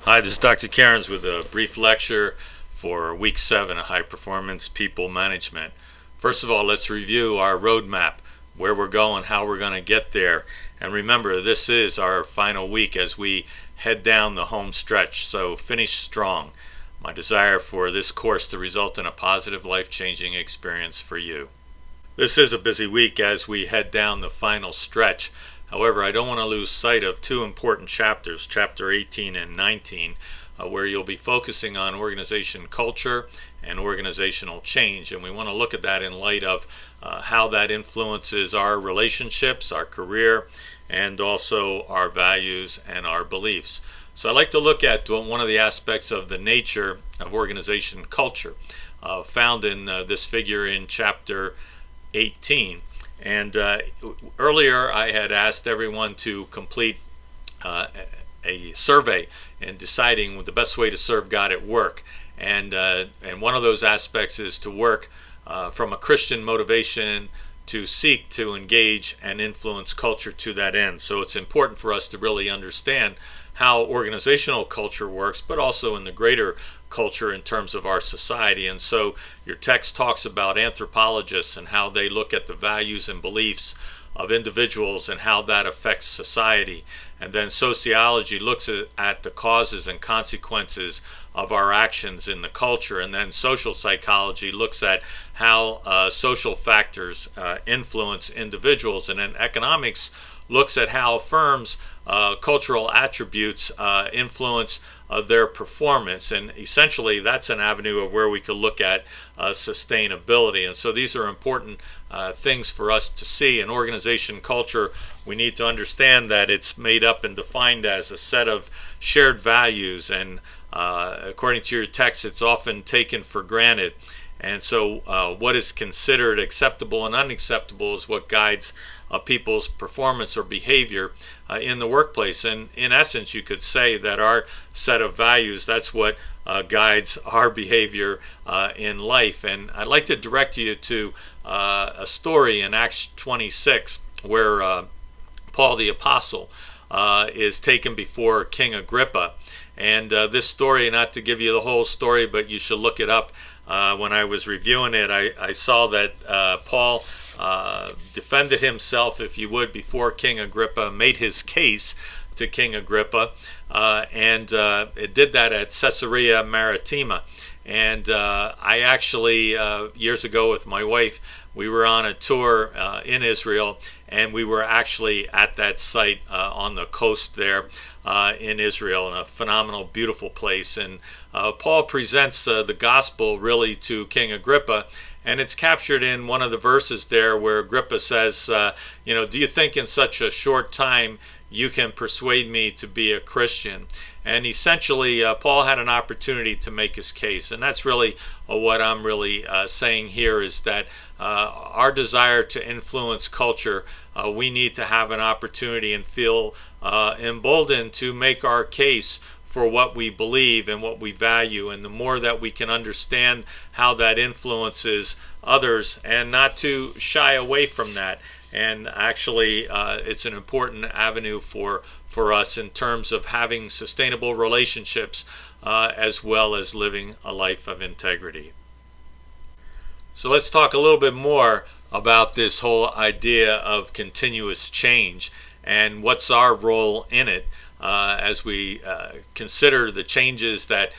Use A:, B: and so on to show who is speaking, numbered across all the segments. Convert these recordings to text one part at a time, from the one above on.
A: Hi, this is Dr. Cairns with a brief lecture for Week 7 of High Performance People Management. First of all, let's review our roadmap, where we're going, how we're going to get there. And remember, this is our final week as we head down the home stretch, so finish strong. My desire for this course to result in a positive, life-changing experience for you. This is a busy week as we head down the final stretch. However, I don't want to lose sight of two important chapters, chapter 18 and 19, where you'll be focusing on organization culture and organizational change. And we want to look at that in light of how that influences our relationships, our career, and also our values and our beliefs. So I'd like to look at one of the aspects of the nature of organization culture found in this figure in chapter 18. And earlier I had asked everyone to complete a survey in deciding the best way to serve God at work. And one of those aspects is to work from a Christian motivation to seek to engage and influence culture to that end. So it's important for us to really understand how organizational culture works, but also in the greater culture in terms of our society. And so your text talks about anthropologists and how they look at the values and beliefs of individuals and how that affects society. And then sociology looks at the causes and consequences of our actions in the culture. And then social psychology looks at how social factors influence individuals. And then economics looks at how firms' cultural attributes influence their performance. And essentially that's an avenue of where we could look at sustainability. And so these are important things for us to see. In organization culture, we need to understand that it's made up and defined as a set of shared values, and according to your text, it's often taken for granted. And so what is considered acceptable and unacceptable is what guides people's performance or behavior in the workplace. And in essence, you could say that our set of values, that's what guides our behavior in life. And I'd like to direct you to a story in Acts 26 where Paul the Apostle is taken before King Agrippa. And this story, not to give you the whole story, but you should look it up. When I was reviewing it, I saw that Paul defended himself, if you would, before King Agrippa, made his case to King Agrippa, and it did that at Caesarea Maritima. And I actually, years ago with my wife, we were on a tour in Israel, and we were actually at that site on the coast there in Israel, in a phenomenal, beautiful place. And Paul presents the gospel really to King Agrippa, and it's captured in one of the verses there where Agrippa says, do you think in such a short time you can persuade me to be a Christian? And essentially, Paul had an opportunity to make his case. And that's really what I'm really saying here, is that our desire to influence culture, we need to have an opportunity and feel emboldened to make our case for what we believe and what we value. And the more that we can understand how that influences others, and not to shy away from that. And actually, it's an important avenue for us in terms of having sustainable relationships as well as living a life of integrity. So let's talk a little bit more about this whole idea of continuous change and what's our role in it as we consider the changes that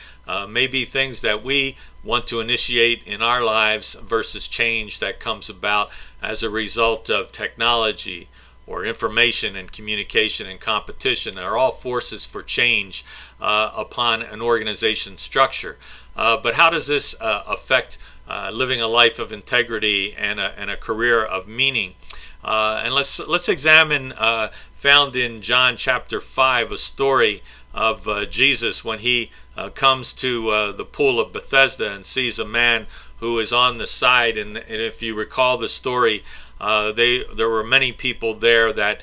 A: may be things that we want to initiate in our lives versus change that comes about as a result of technology or information and communication and competition. Are all forces for change upon an organization structure. But how does this affect living a life of integrity and a career of meaning? And let's examine, found in John chapter 5, a story of Jesus when he comes to the pool of Bethesda and sees a man who is on the side. And if you recall the story, there were many people there that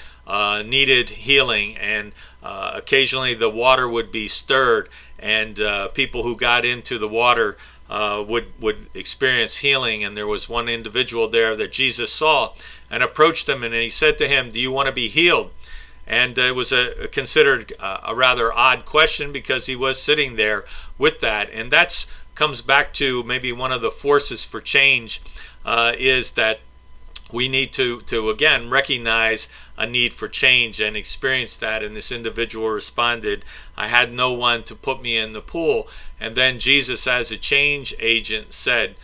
A: needed healing, and occasionally the water would be stirred, and people who got into the water would experience healing. And there was one individual there that Jesus saw and approached him, and he said to him, "Do you want to be healed?" And it was considered a rather odd question because he was sitting there with that. And that comes back to maybe one of the forces for change is that we need to again recognize a need for change and experience that. And this individual responded, I had no one to put me in the pool. And then Jesus, as a change agent, said,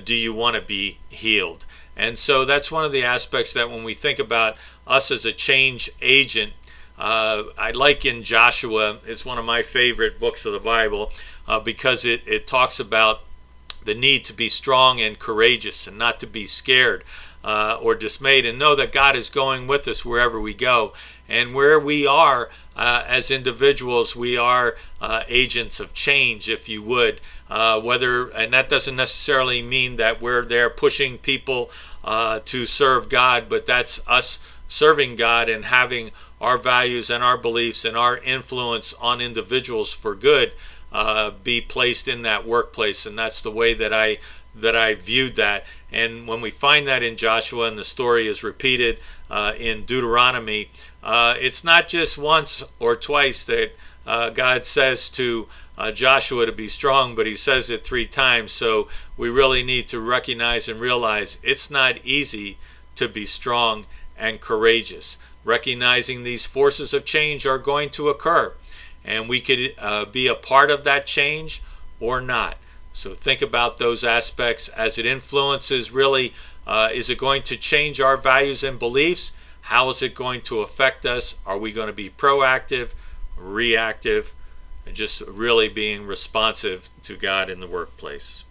A: do you want to be healed? And so that's one of the aspects that when we think about us as a change agent, I like in Joshua, it's one of my favorite books of the Bible, because it talks about the need to be strong and courageous and not to be scared or dismayed, and know that God is going with us wherever we go. And where we are as individuals, we are agents of change, if you would. And that doesn't necessarily mean that we're there pushing people to serve God, but that's us serving God and having our values and our beliefs and our influence on individuals for good be placed in that workplace. And that's the way that I viewed that. And when we find that in Joshua, and the story is repeated in Deuteronomy, it's not just once or twice that God says to Joshua to be strong, but he says it 3 times. So we really need to recognize and realize it's not easy to be strong and courageous. Recognizing these forces of change are going to occur, and we could be a part of that change or not. So think about those aspects as it influences really, is it going to change our values and beliefs? How is it going to affect us? Are we going to be proactive, reactive, and just really being responsive to God in the workplace?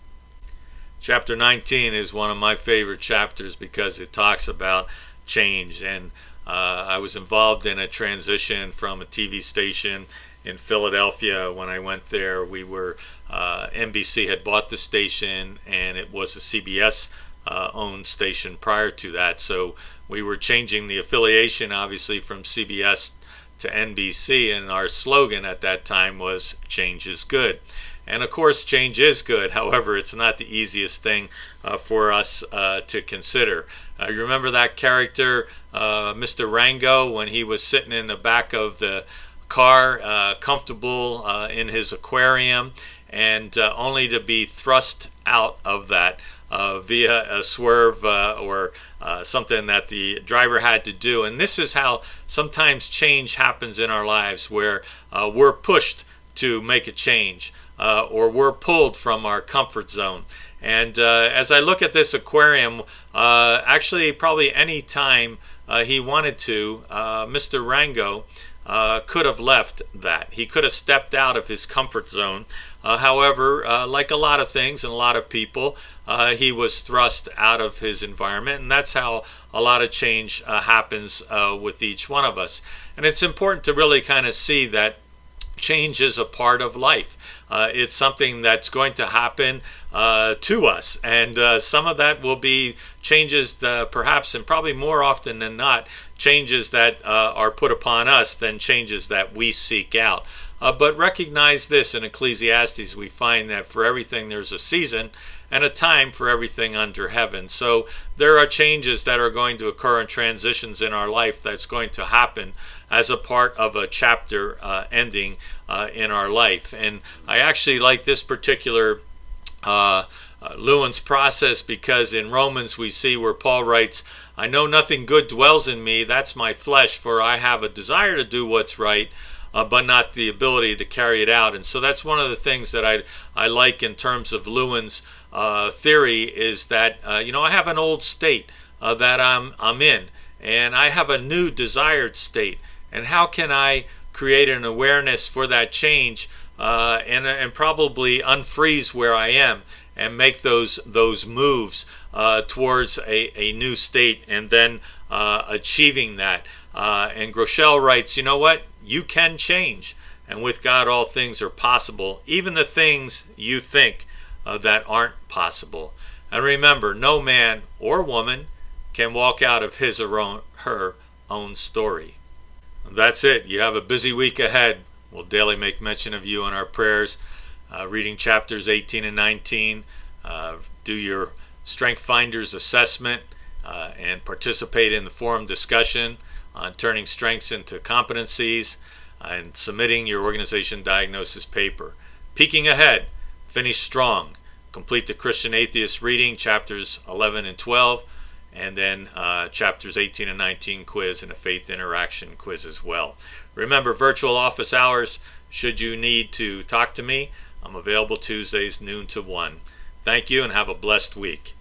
A: Chapter 19 is one of my favorite chapters because it talks about change. And I was involved in a transition from a TV station in Philadelphia. When I went there, we were NBC had bought the station, and it was a CBS owned station prior to that. So we were changing the affiliation, obviously, from CBS to NBC, and our slogan at that time was "Change is Good." And of course, change is good. However, it's not the easiest thing for us to consider. You remember that character, Mr. Rango, when he was sitting in the back of the car, comfortable in his aquarium, and only to be thrust out of that via a swerve or something that the driver had to do. And this is how sometimes change happens in our lives, where we're pushed to make a change, or we're pulled from our comfort zone. And as I look at this aquarium, actually probably any time he wanted to, Mr. Rango could have left that. He could have stepped out of his comfort zone. However, like a lot of things and a lot of people, he was thrust out of his environment, and that's how a lot of change happens with each one of us. And it's important to really kind of see that change is a part of life. It's something that's going to happen to us, and some of that will be changes perhaps, and probably more often than not, changes that are put upon us than changes that we seek out. But recognize this: in Ecclesiastes we find that for everything there's a season and a time for everything under heaven. So there are changes that are going to occur and transitions in our life that's going to happen as a part of a chapter ending in our life. And I actually like this particular Lewin's process, because in Romans we see where Paul writes, I know nothing good dwells in me, that's my flesh, for I have a desire to do what's right, but not the ability to carry it out. And so that's one of the things that I like in terms of Lewin's theory, is that I have an old state that I'm in, and I have a new desired state. And how can I create an awareness for that change and probably unfreeze where I am and make those moves towards a new state, and then achieving that. And Groeschel writes, you know what? You can change, and with God all things are possible, even the things you think that aren't possible. And remember, no man or woman can walk out of his or her own story. That's it. You have a busy week ahead. We'll daily make mention of you in our prayers, reading chapters 18 and 19. Do your Strength Finders assessment and participate in the forum discussion on turning strengths into competencies, and submitting your organization diagnosis paper. Peeking ahead, finish strong. Complete the Christian Atheist reading, chapters 11 and 12, and then chapters 18 and 19 quiz and a faith interaction quiz as well. Remember, virtual office hours, should you need to talk to me, I'm available Tuesdays noon to 1. Thank you and have a blessed week.